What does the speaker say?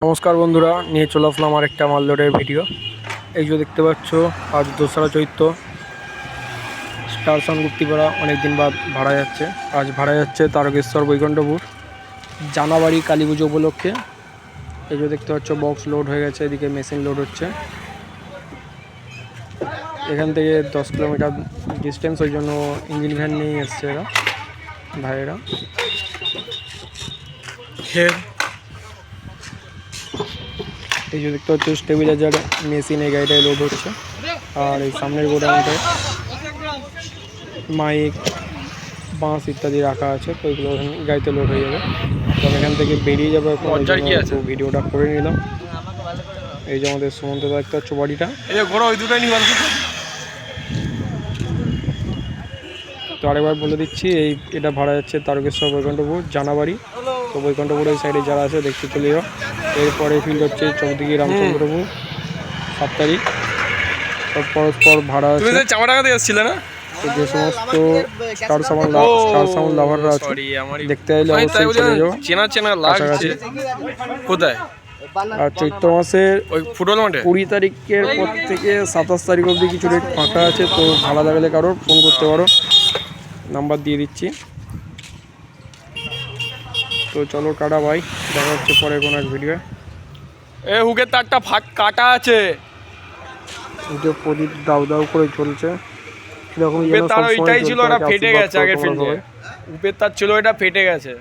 নমস্কার বন্ধুরা, নিয়ে চলে আসলাম আরেকটা মালদহের ভিডিও। এই যে দেখতে পাচ্ছ, আজ 2রা চৈত্র, স্টার সাউন্ড গুপ্তিপাড়া অনেকদিন বাদ ভাড়া যাচ্ছে। আজ ভাড়া যাচ্ছে তারকেশ্বর বৈকুণ্ঠপুর জানাবাড়ি কালী পুজো উপলক্ষে। এই যে দেখতে পাচ্ছ বক্স লোড হয়ে গেছে, এদিকে মেশিন লোড হচ্ছে। এখান থেকে 10 কিলোমিটার ডিস্টেন্স, ওই জন্য ইঞ্জিন ভ্যান নিয়ে এসছে এরা ভাইয়েরা। এই যে দেখতে হচ্ছে স্টেবিলাইজার মেশিন এই গাড়িটায় লোড হচ্ছে। আর এই সামনের গোডাউনটায় মাইক, বাঁশ ইত্যাদি রাখা আছে, তো ওইগুলো গাড়িতে লোড হয়ে যাবে। তো এখান থেকে বেরিয়ে যাবে, ভিডিওটা করে নিলাম। এই যে আমাদের সুমন্ত দেখতে হচ্ছে বাড়িটা। তো আরেকবার বলে দিচ্ছি, এটা ভাড়া যাচ্ছে তারকেশ্বর বৈকুণ্ঠপুর জানাবাড়ি। তো বৈকুণ্ঠপুরের সাইডে যারা আছে দেখতে চলে যাও। এরপরে ফিল্ড হচ্ছে চৌদিঘি রামচন্দ্রপুর 7 তারিখ। সব পরস্পর ভাড়া আছে। এসেছিলে না? তো যে সমস্ত স্টার সাউন্ড লাভাররা আছে, দেখতে চাইলে অবশ্যই চলে যাও। চেনা লাগছে। কোথায়? আর চৈত্র মাসের ওই ফুটবল মাঠে 20 তারিখের পর থেকে 27 তারিখ অবধি কিছু রেট ফাঁকা আছে। তো ভাড়া লাগলে কারোর ফোন করতে পারো, নাম্বার দিয়ে দিচ্ছি। তো চলো টাটা ভাই, দেখা হচ্ছে পরে কোনো এক ভিডিও। হুকের তারটা কাটা আছে। যে প্রদীপ দাউ দাউ করে চলছে, এরকম তার ওইটাই ছিল, ওটা ফেটে গেছে আগের ফিল্ডে। উপের তার ছিল, ওটা ফেটে গেছে।